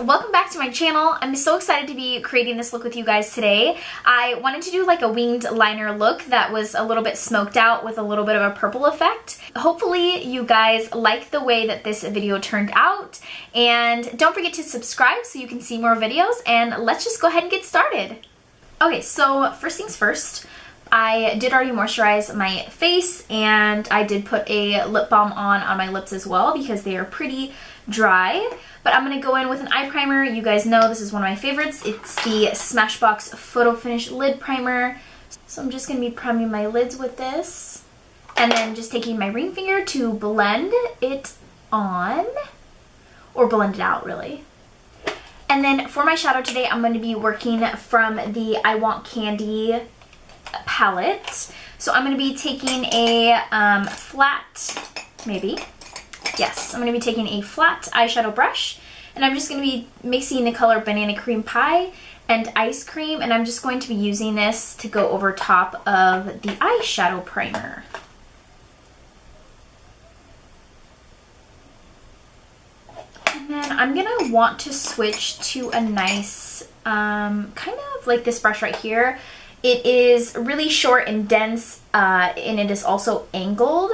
welcome back to my channel. I'm so excited to be creating this look with you guys today. I wanted to do like a winged liner look that was a little bit smoked out with a little bit of a purple effect. Hopefully you guys like the way that this video turned out, and don't forget to subscribe so you can see more videos, and let's just go ahead and get started. Okay, so first things first, I did already moisturize my face, and I did put a lip balm on my lips as well because they are pretty dry. But I'm going to go in with an eye primer. You guys know this is one of my favorites. It's the Smashbox Photo Finish Lid Primer. So I'm just going to be priming my lids with this. And then just taking my ring finger to blend it on. Or blend it out, really. And then for my shadow today, I'm going to be working from the I Want Candy palette. So I'm going to be taking a flat, maybe. Yes, I'm going to be taking a flat eyeshadow brush, and I'm just going to be mixing the color Banana Cream Pie and Ice Cream, and I'm just going to be using this to go over top of the eyeshadow primer. And then I'm going to want to switch to a nice, kind of like this brush right here. It is really short and dense, and it is also angled.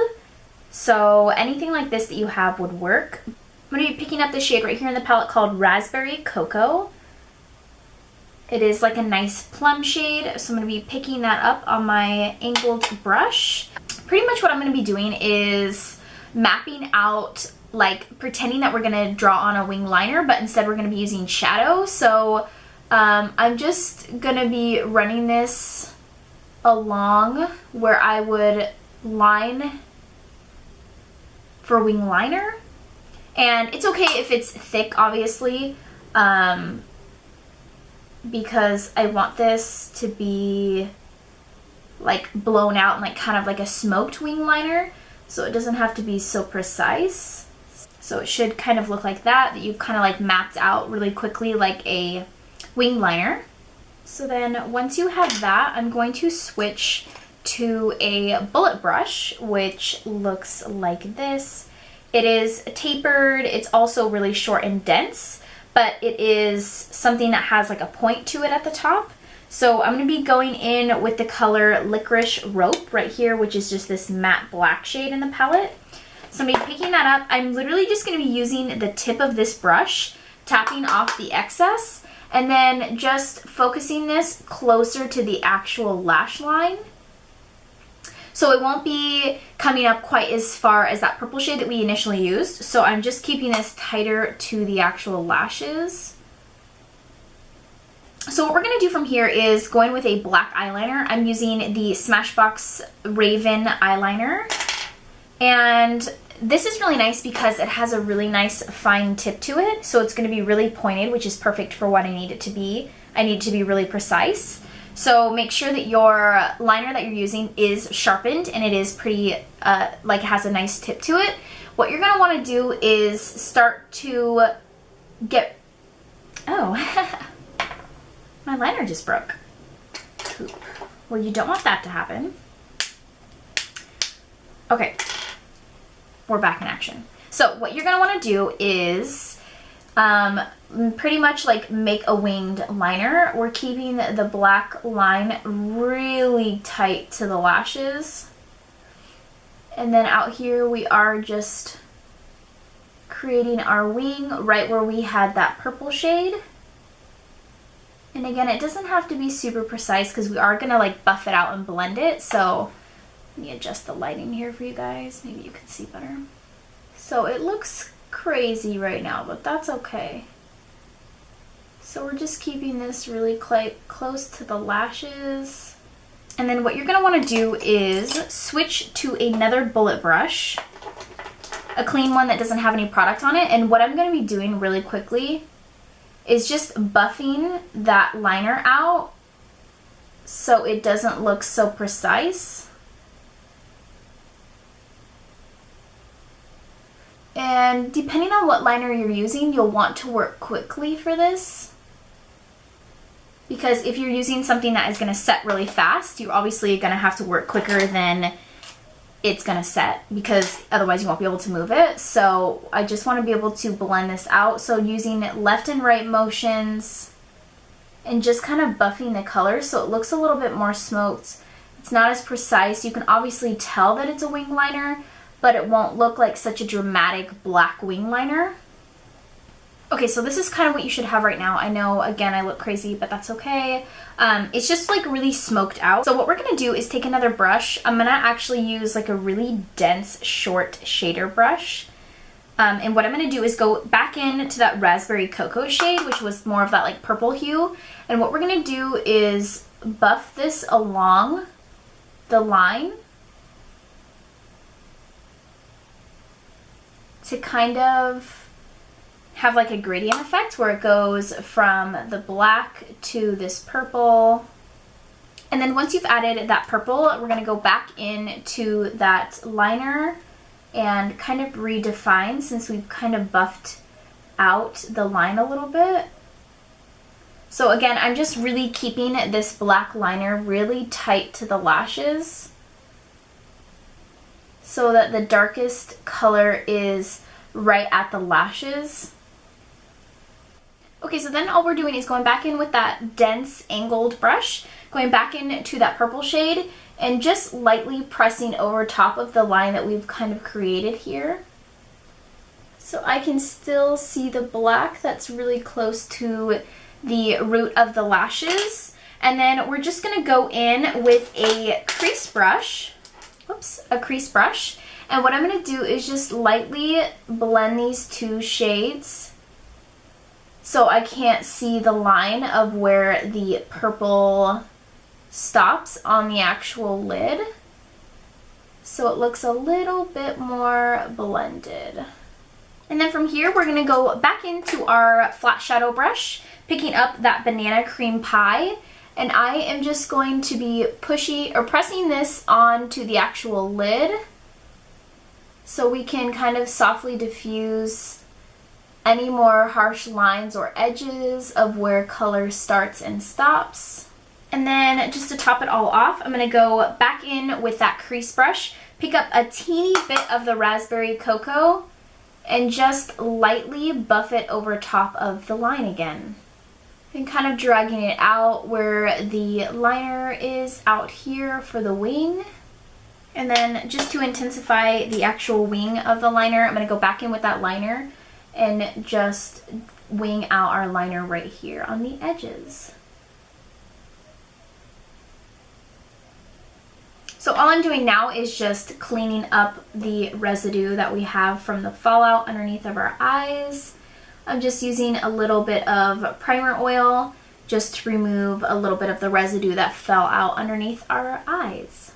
So anything like this that you have would work. I'm going to be picking up the shade right here in the palette called Raspberry Cocoa. It is like a nice plum shade, so I'm going to be picking that up on my angled brush. Pretty much what I'm going to be doing is mapping out, like pretending that we're going to draw on a wing liner, but instead we're going to be using shadow. So I'm just going to be running this along where I would line for wing liner, and it's okay if it's thick, obviously, because I want this to be like blown out and like kind of like a smoked wing liner, so it doesn't have to be so precise. So it should kind of look like that you've kind of like mapped out really quickly like a wing liner. So then once you have that, I'm going to switch to a bullet brush, which looks like this. It is tapered, it's also really short and dense, but it is something that has like a point to it at the top. So I'm going to be going in with the color Licorice Rope right here, which is just this matte black shade in the palette. So I'm going to be picking that up. I'm literally just going to be using the tip of this brush, tapping off the excess, and then just focusing this closer to the actual lash line. So it won't be coming up quite as far as that purple shade that we initially used. So I'm just keeping this tighter to the actual lashes. So what we're going to do from here is going with a black eyeliner. I'm using the Smashbox Raven eyeliner. And this is really nice because it has a really nice fine tip to it. So it's going to be really pointed, which is perfect for what I need it to be. I need it to be really precise. So make sure that your liner that you're using is sharpened and it is pretty, like it has a nice tip to it. What you're going to want to do is start to get, oh, my liner just broke. Oop. Well, you don't want that to happen. Okay, we're back in action. So what you're going to want to do is pretty much like make a winged liner. We're keeping the black line really tight to the lashes. And then out here we are just creating our wing right where we had that purple shade. And again, it doesn't have to be super precise because we are gonna like buff it out and blend it. So let me adjust the lighting here for you guys. Maybe you can see better. So it looks crazy right now, but that's okay. So we're just keeping this really close to the lashes. And then what you're going to want to do is switch to another bullet brush, a clean one that doesn't have any product on it. And what I'm going to be doing really quickly is just buffing that liner out so it doesn't look so precise. And depending on what liner you're using, you'll want to work quickly for this. Because if you're using something that is going to set really fast, you're obviously going to have to work quicker than it's gonna set, because otherwise you won't be able to move it. So I just want to be able to blend this out. So using left and right motions and just kind of buffing the color so it looks a little bit more smoked. It's not as precise. You can obviously tell that it's a wing liner, but it won't look like such a dramatic black wing liner. Okay, so this is kind of what you should have right now. I know, again, I look crazy, but that's okay. It's just like really smoked out. So what we're gonna do is take another brush. I'm gonna actually use like a really dense, short shader brush. And what I'm gonna do is go back into that Raspberry Cocoa shade, which was more of that like purple hue. And what we're gonna do is buff this along the line to kind of have like a gradient effect where it goes from the black to this purple. And then once you've added that purple, we're going to go back into that liner and kind of redefine, since we've kind of buffed out the line a little bit. So again, I'm just really keeping this black liner really tight to the lashes so that the darkest color is right at the lashes. Okay, so then all we're doing is going back in with that dense angled brush, going back into that purple shade, and just lightly pressing over top of the line that we've kind of created here. So I can still see the black that's really close to the root of the lashes. And then we're just gonna go in with a crease brush, and what I'm gonna do is just lightly blend these two shades so I can't see the line of where the purple stops on the actual lid. So it looks a little bit more blended. And then from here, we're gonna go back into our flat shadow brush, picking up that Banana Cream Pie. And I am just going to be pressing this onto the actual lid so we can kind of softly diffuse any more harsh lines or edges of where color starts and stops. And then just to top it all off, I'm gonna go back in with that crease brush, pick up a teeny bit of the Raspberry Cocoa, and just lightly buff it over top of the line again. And kind of dragging it out where the liner is out here for the wing. And then just to intensify the actual wing of the liner, I'm gonna go back in with that liner and just wing out our liner right here on the edges. So all I'm doing now is just cleaning up the residue that we have from the fallout underneath of our eyes. I'm just using a little bit of primer oil just to remove a little bit of the residue that fell out underneath our eyes.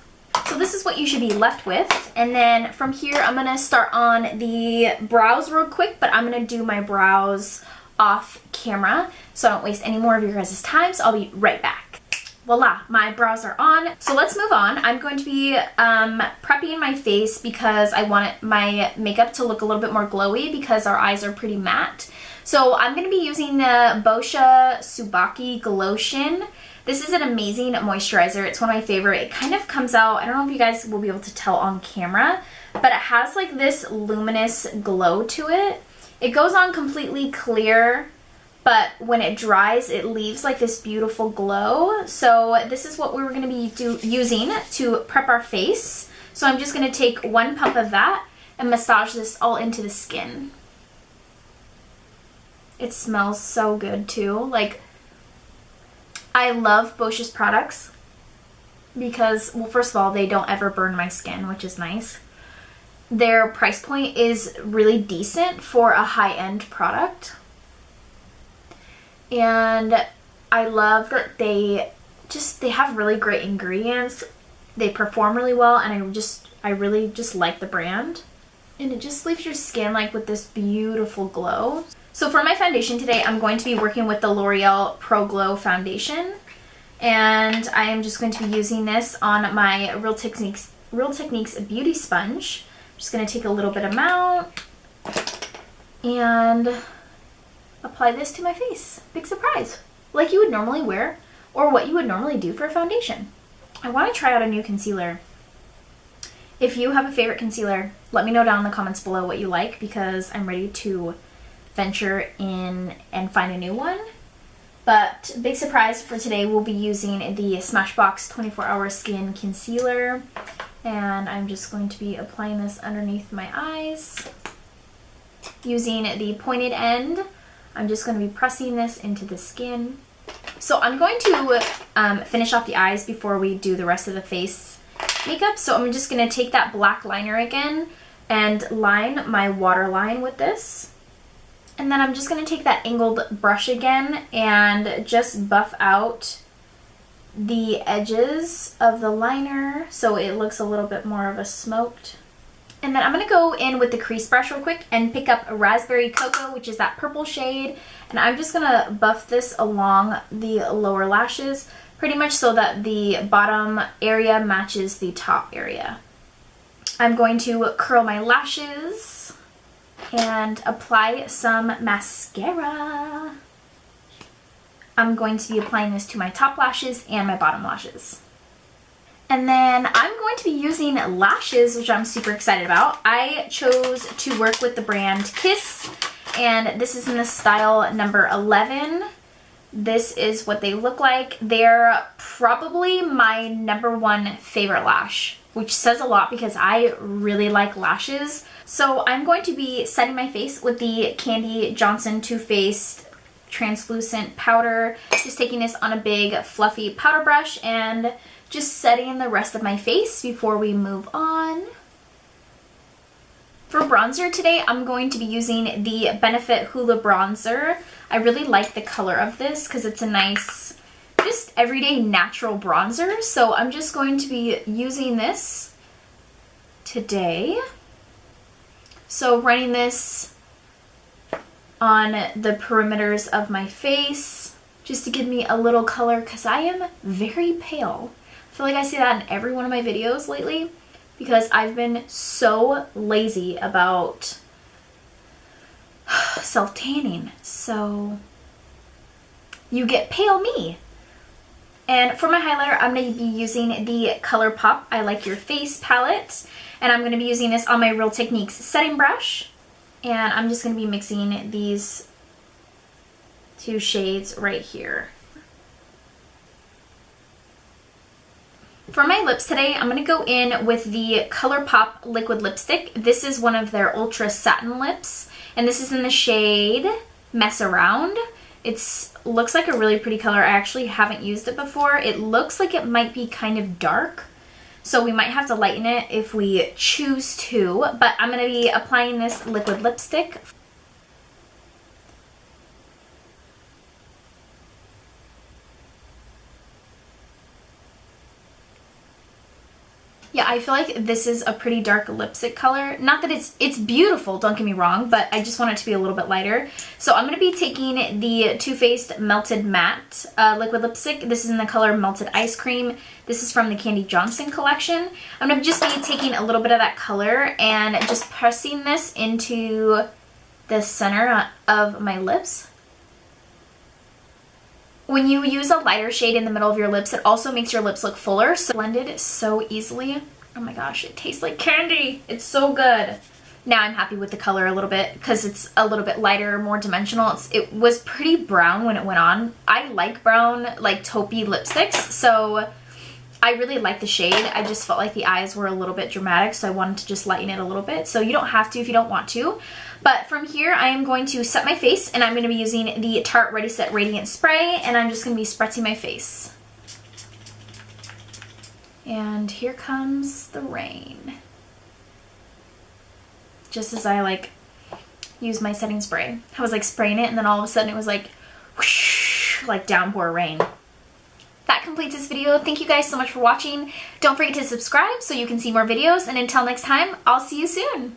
So this is what you should be left with. And then from here, I'm gonna start on the brows real quick, but I'm gonna do my brows off camera so I don't waste any more of your guys' time. So I'll be right back. Voila, my brows are on. So let's move on. I'm going to be prepping my face because I want my makeup to look a little bit more glowy because our eyes are pretty matte. So I'm going to be using the Boscia Subaki Glotion. This is an amazing moisturizer. It's one of my favorite. It kind of comes out, I don't know if you guys will be able to tell on camera, but it has like this luminous glow to it. It goes on completely clear, but when it dries, it leaves like this beautiful glow. So this is what we were gonna be using to prep our face. So I'm just gonna take one pump of that and massage this all into the skin. It smells so good too. Like, I love Boscia's products because, well, first of all, they don't ever burn my skin, which is nice. Their price point is really decent for a high-end product. And I love that they have really great ingredients. They perform really well, and I really just like the brand. And it just leaves your skin like with this beautiful glow. So for my foundation today, I'm going to be working with the L'Oreal Pro Glow foundation. And I am just going to be using this on my Real Techniques Beauty Sponge. I'm just going to take a little bit amount and apply this to my face. Big surprise. Like you would normally wear, or what you would normally do for a foundation. I want to try out a new concealer. If you have a favorite concealer, let me know down in the comments below what you like, because I'm ready to venture in and find a new one. But big surprise for today, we'll be using the Smashbox 24 Hour Skin Concealer. And I'm just going to be applying this underneath my eyes. Using the pointed end, I'm just going to be pressing this into the skin. So I'm going to finish off the eyes before we do the rest of the face makeup. So I'm just going to take that black liner again and line my waterline with this. And then I'm just going to take that angled brush again and just buff out the edges of the liner so it looks a little bit more of a smoked. And then I'm going to go in with the crease brush real quick and pick up a Raspberry Cocoa, which is that purple shade. And I'm just going to buff this along the lower lashes, pretty much so that the bottom area matches the top area. I'm going to curl my lashes and apply some mascara. I'm going to be applying this to my top lashes and my bottom lashes. And then I'm going to be using lashes, which I'm super excited about. I chose to work with the brand Kiss, and this is in the style number 11. This is what they look like. They're probably my #1 favorite lash, which says a lot because I really like lashes. So I'm going to be setting my face with the Candy Johnson Too Faced translucent powder. Just taking this on a big fluffy powder brush and just setting the rest of my face before we move on. For bronzer today, I'm going to be using the Benefit Hoola Bronzer. I really like the color of this because it's a nice, just everyday natural bronzer. So I'm just going to be using this today. So running this on the perimeters of my face just to give me a little color because I am very pale. I feel like I say that in every one of my videos lately because I've been so lazy about self-tanning. So you get pale me. And for my highlighter, I'm going to be using the ColourPop I Like Your Face palette. And I'm going to be using this on my Real Techniques setting brush. And I'm just going to be mixing these two shades right here. For my lips today, I'm going to go in with the ColourPop liquid lipstick. This is one of their Ultra Satin lips, and this is in the shade Mess Around. It looks like a really pretty color. I actually haven't used it before. It looks like it might be kind of dark, so we might have to lighten it if we choose to, but I'm going to be applying this liquid lipstick. Yeah, I feel like this is a pretty dark lipstick color. Not that it's beautiful, don't get me wrong, but I just want it to be a little bit lighter. So I'm going to be taking the Too Faced Melted Matte liquid lipstick. This is in the color Melted Ice Cream. This is from the Candy Johnson collection. I'm going to just be taking a little bit of that color and just pressing this into the center of my lips. When you use a lighter shade in the middle of your lips, it also makes your lips look fuller. So blended so easily. Oh my gosh, it tastes like candy. It's so good. Now I'm happy with the color a little bit because it's a little bit lighter, more dimensional. It was pretty brown when it went on. I like brown, like taupey lipsticks, so I really like the shade. I just felt like the eyes were a little bit dramatic, so I wanted to just lighten it a little bit. So you don't have to if you don't want to. But from here, I am going to set my face, and I'm going to be using the Tarte Ready Set Radiant Spray, and I'm just going to be spritzing my face. And here comes the rain. Just as I use my setting spray. I was spraying it, and then all of a sudden it was whoosh, like downpour rain. That completes this video. Thank you guys so much for watching. Don't forget to subscribe so you can see more videos, and until next time, I'll see you soon.